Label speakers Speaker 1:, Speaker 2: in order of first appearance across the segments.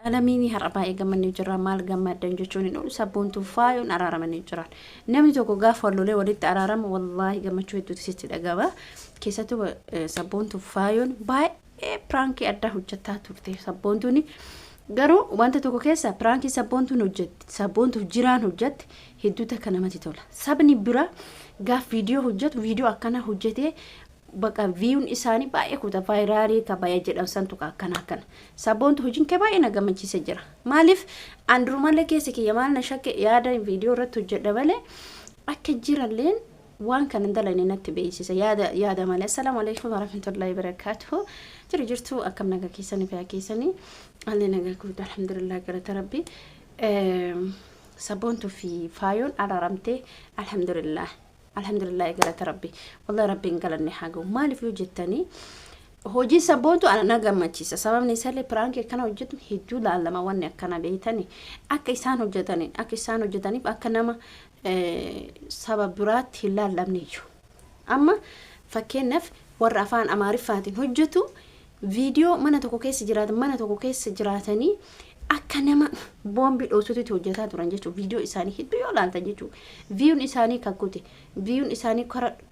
Speaker 1: Alamini haraba eegamanii jira maal gammadan jechuun inni sabboontu faayoon araaramanii jiran namni tokko gaafa wallolee walitti araarama wallahi gammachuu hedduutu sitti dhagaba keessattuu sabboontu faayoon baay'ee pranki adda hojjetaa turte sabboontuuni garuu wanta tokko keessa pranki sabboontuun hojjetti sabboontu jiraan hojjetti hedduu takka namatti tola sabni bira gaaf viidiyoo hojjetu viidiyoo akkana hojjetee bakka viiyuun isaanii baay'ee kutaa vaayiraalii kabaya jedhamsan tuqa akkana sabboontu hojiin kee baay'ee nagamachiisa jira maaliif andurumalee keessa kiyya maal na shakke yaada viidiyoo irratti hojjedha malee akka jiralleen waan kana dalane natti beeksisa yaada malee assalaamu alaykum warahmatullahi wabarakatuh jirtu akkam naga keessanii fi keessanii allee naga guutuu alhamdulillah galata rabbi sabboontu fi faayoon araaramtee alhamdulillah galata rabbi wallahi rabbiin galanne hagu maaliif hojjettanii hojii sabboontu ana gammachiisa sababni isaallee prank akkana hojjetu hedduu laalama wanni akkana beeytanii akka isaan hojjetaniif akka nama sabab biraatti hin laallamneeyyu amma fakkeenyaaf warra afaan amaariffaatiin hojjetu viidiyoo mana tokko keessa jiraatanii akka nama boombi dhoosutti hojjetaa turan jechuudha viidiyoo isaanii hedduu yoo laaltan jechuudha viiyuun isaanii kakkute viiyuun isaanii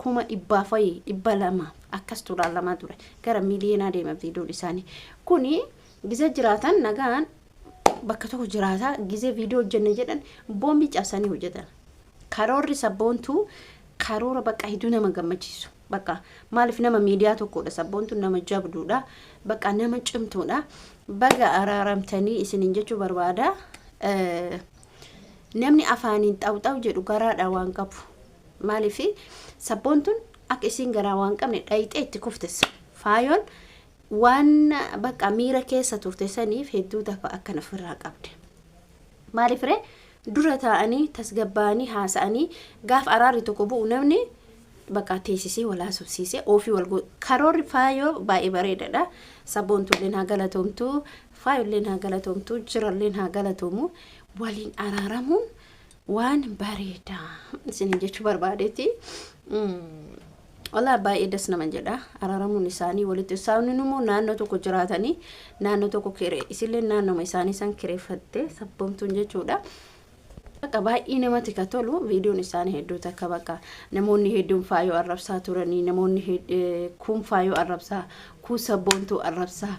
Speaker 1: kuma dhibbaa fa'i 200 akkas laalamaa ture gara miiliyoonaa deema viidiyoon isaanii kuni gize jiraatan nagaan bakka tokko jiraata gize viidiyoo hojjenne jedhan boombi cabsanii hojjetan karoorri sabboontu karoora bakka hedduu nama gammachiisu bakka maaliif nama miidiyaa tokkodha sabboontu nama jabduudha bakka nama cimtuudha baga araaramtanii isinin jechuu barbaada namni afaaniin xawxaw jedhu garaadha waan qabu maaliif sabboontun akka isin garaa waan qabne dhayxee itti kuftes faayoon waan bakka miira keessa turte saniif hedduu takka akkana firraa qabde maaliif ree dura taa'anii tasgabbaanii haasa'anii gaaf araarri tokko bu'u namni bakka teessisee walaa subsiisee ofii walgo karoorri faayoo baay'ee bareedaadha sabboontuleen haa galatoomtu faayolleen haa galatoomtu jiralleen haa galatoomu waliin araaramuun waan bareeda isin jechuu barbaadeeti wala baay'ee das nama jedha araaramuun isaanii walitti isaanii numoo naannoo tokko jiraatanii naannoo tokko kiree isilleen naannoo isaanii san kireeffatte sabboontuun jechuudha bakka baay'ee namatti tolu viidiyoon isaanii hedduu takka bakka namoonni hedduun faayoo arrabsaa turanii namoonni kun faayoo arrabsaa kun sabboontu arrabsaa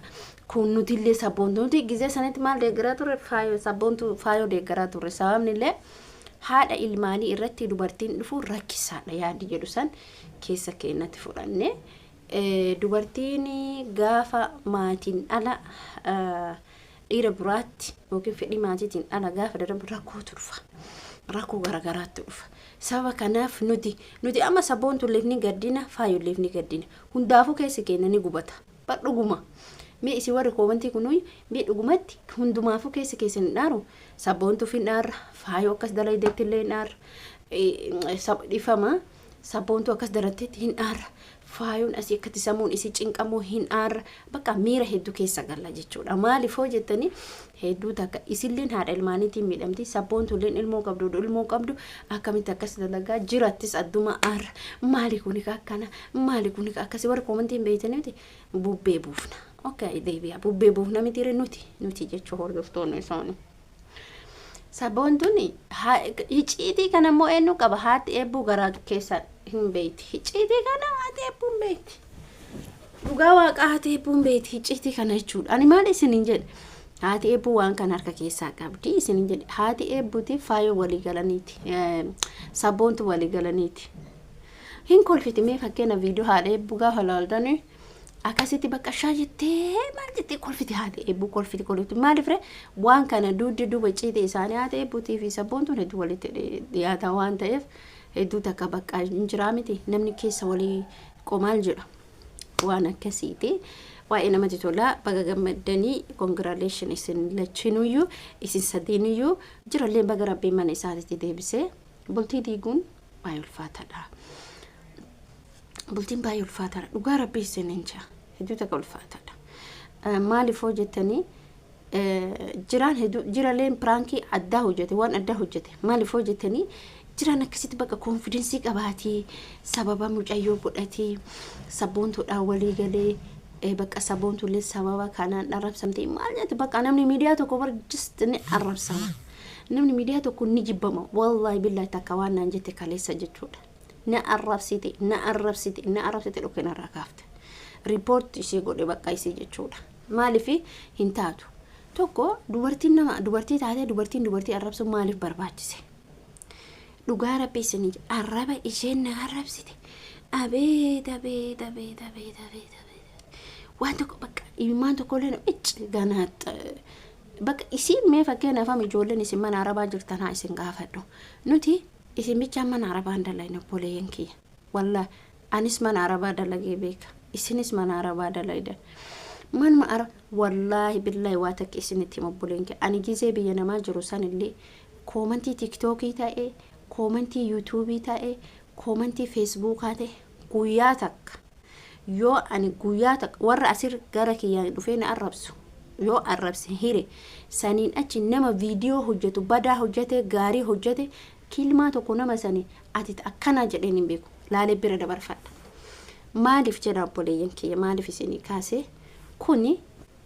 Speaker 1: kun nutillee sabboontuuti gizee sanitti maal deeggaraa ture faayoo sabboontu faayoo deeggaraa ture sababnillee haadha ilmaanii irratti dubartiin dhufu rakkisaadha yaadi jedhu san keessa keenyatti fudhanne dubartiin gaafa maatiin ala dhiira biraatti yookiin fedhii maatiitiin ala gaafa darbu rakkoo garagaraatti dhufa sababa kanaaf nuti amma sabboontuleef ni gaddina faayolleef ni gaddina hundaafuu keessa keenya ni gubata dhuguma mee isi warri koobantii kunuun mee dhugumatti hundumaafuu keessa ni dhaaru sabboontuuf hin dhaarra faayoo akkas dalaydeetti illee hin dhaarra dhifama sabboontu akkas daratteetti hin dhaarra faayoon asii akkatti samuun isi cinqamoo hin dhaarra bakka miira hedduu keessa galla jechuudha maaliif hojjettanii hedduu takka isilleen haadha ilmaaniitiin miidhamti sabboontuleen ilmoo qabdu akkamitti akkas dalagaa jirattis adduma aarra maali kuni akkana maali kuni akkasii warra koomantiin beeytaniiti bubbee buufna okay deebi'a bubbee buufna miti nuti jechuu hordoftoonni isaanii sabboontuuni hiciitii kana immoo eenyu qaba haati eebbuu garaa keessa hin beeyti hiciitii kana haati eebbuu hin beeyti dhugaa waaqa haati eebbuu hin beeyti hiciitii kana jechuudha ani maal isiniin jedhe haati eebbuu waan kan harka keessaa qabdi isiniin jedhe haati eebbuuti faayoo walii galaniiti sabboontu walii galaniiti hin kolfiti mee fakkeenya viidiyoo haadha eebbuu gaafa laaltanii akkasitti bakka shaajettee maal jettee kolfiti haati eebbuu kolfiti maaliif ree waan kana duuba ciitee isaanii haati eebbuutii fi sabboontuun hedduu walitti dhiyaata waan ta'eef hedduu takka bakka injiraa miti namni keessa walii qomaal jedha waan akkasiiti waa'ee namatti tola baga gammaddanii congratulation isin lachinuyyuu isin sadiinuyyuu jirallee baga rabbiin mana isaatitti deebisee bultii diiguun baay'ee ulfaataadha bultiin baay'ee ulfaataadha dhugaa rabbii isin hinja hedduu takka ulfaataadha maaliif hojjettanii jiraan hedduu jiralleen pranki addaa hojjete waan addaa hojjete maaliif hojjettanii jiraan akkasitti bakka konfidensii qabaatii sababa mucayyoo godhatii sabboontuudhaan walii galee bakka sabontu illee sababa kanaan arrabsamte maal jetti bakka namni miidiyaa tokko bar just ni arrabsama namni miidiyaa tokko ni jibbama wallahi billahi takka waan naan jette kaleessa jechuudha na arrabsite dhokeen irraa kaafte report isii godhe bakka isii jechuudha maaliif hin taatu tokko dubartii taatee dubartii arrabsu maaliif barbaachise dhugaa rabbi isinii arraba isheen na arrabsite abeet waan tokko bakka ilmaan tokko illee ichi ganaat bakka isin mee fakkeenyaaf am ijoolleen isin mana arabaa jirtan haa isin gaafadhu nuti isin bichaan mana arabaa dalayna obboleeyyan kiyya wallahi anis mana arabaa dalagee beeka isinis mana arabaa dalaydan manuma wallahi billahi waa takka isinitti obboleeyyan kiyya ani gizee biyya namaa jiru san illee koomantii tiktokii ta'ee koomantii yuutuubii ta'ee koomantii feesbuukaa ta'e guyyaa takka yoo ani guyyaa takka warra asir gara kiyyaan dhufee na arrabsu yoo arrabse hire saniin achi nama viidiyoo hojjetu badaa hojjete gaarii hojjete kilmaa tokko nama sanii ati akkana jedheen hin beeku laalee bira dabarfadha maaliif jedha obboleeyyan kiyya maaliif isinii kaasee kuni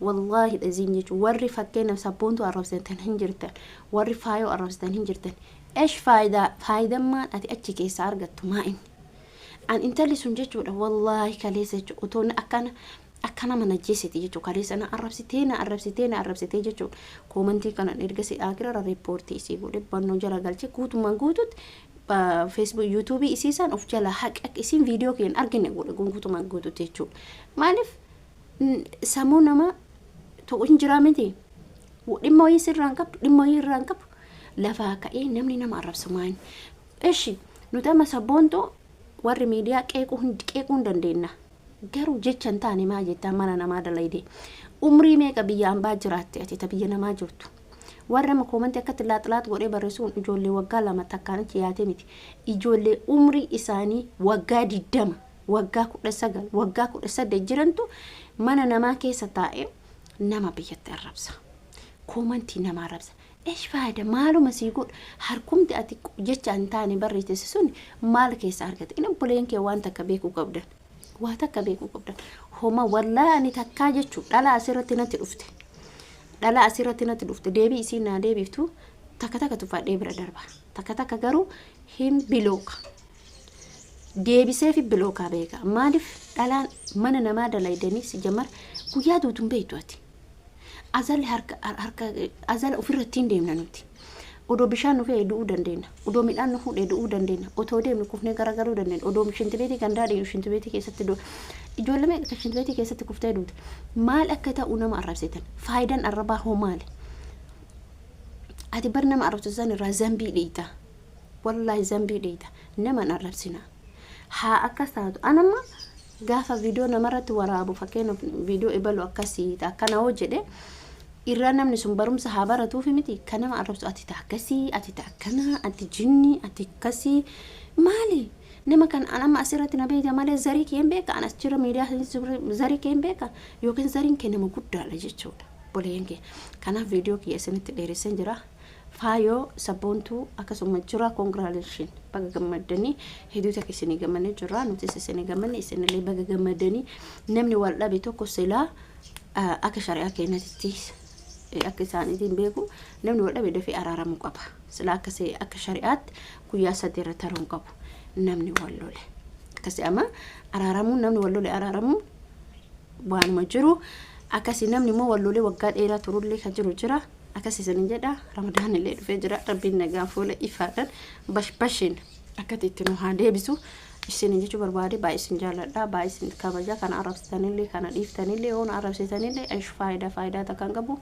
Speaker 1: wallahi dhaziin jechuun warri fakkeenyaaf sabboontu arrabsatan hin jirtan warri faayoo arrabsatan hin jirtan eesh faayidammaan ati achi keessaa argattu maa inni an intalli sun jechuudha wallahi kaleessa jechuudha otoon akkana mana jeesiti jechuudha kaleessa na arrabsitee jechuudha koomantii kanan ergasi akira reportii isii godhe bannoo jala galche guutummaan guututti Facebook YouTube isiisan of jala haq isin viidiyoo keen argine godhe guutummaan guututti jechuudha maaliif sammuu nama tokko hin jiraa miti dhimma wayii sirraan qabu lafa ka'ee namni nama arrabsu maani eshi nuti amma sabboontu warri miidiyaa qeequun dandeenya garuu jecha hin taane maa jettaa mana namaa dalayde umrii meeqa biyya hambaa jiraatte ati biyya namaa jirtu warra ma koomantii akkatti laaxilaat godhee barreessuun ijoollee waggaa 2 takkaanitti yaate miti ijoollee umrii isaanii waggaa 20 waggaa 19 waggaa 18 jirantu mana namaa keessa taa'e nama biyyatti arrabsa koomantii nama arrabsa eesh faayida maaluma sii godha harkumti ati jecha hin taane barreessise sun maal keessa argate inni obboleen kee waan takka beekuu qabdan homa wallahi ani takkaa jechuu dhala asirratti natti dhufte deebii isii naa deebiftu takka tufadhee bira darba takka garuu hin bilooka deebisee fi bilookaa beeka maaliif dhalaan mana namaa dalaydanii si jamar guyyaa duutuun beektu ati azal azal ofirratti hin deemna nuti odoo bishaan nu fee du'uu dandeenya odoo midhaan nu fuudhee du'uu dandeenya otoo deemnu kufnee garagaruu dandeenya odoo shintibeetii kan daadhee shintibeetii keessatti ijoollee meeqa shintibeetii keessatti kuftee duute maal akka ta'u nama arrabsitan faayidaan arrabaa hoo maali ati bar nama arrabsisan irraa zambii dhiita wallahi zambii dhiita nama hin arrabsina haa akkas taatu anamma gaafa viidiyoo namarratti waraabu fakkeenyaaf viidiyoo ibaluu akkasii akkana hoo jedhe irraa namni sun barumsa haa baratuuf miti kan nama arrabsu ati akkasii ati akkana ati jinni ati akkasii maali nama kan anama asirratti na beekta malee zarii keen beeka anas jira miidiyaa zarii keen beeka yookiin zariin kee nama guddaadha jechuudha boleen kee kanaaf viidiyoo kiyya isinitti dheeressan jira faayoo sabboontuu akkasuma jira congratulation baga gammadanii hedduu takka isinii gammannee jira nutis isinii gammanne isinillee baga gammadanii namni wal dhabe tokko silaa akka shari'aa keenyatti akka isaaniitiin beeku namni wal dhabe dafee araaramuu qaba silaa akka shari'aatti guyyaa 3 irratti haruun qabu namni wal lole akkasii amma araaramuun namni wal lole araaramuu waanuma jiru akkasii namni immoo wal lole waggaa dheeraa turullee kan jiru jira akkasii sanin jedha ramadaan illee dhufee jira rabbiin nagaan fuula ifaadhaan bashbashin akkatti nu haa deebisu isin jechuu barbaade baay'ee isin jaalladha baay'ee isin kabaja kana arrabsitanillee kana dhiiftanillee oon arrabsitanillee ash faayidaa takkan qabu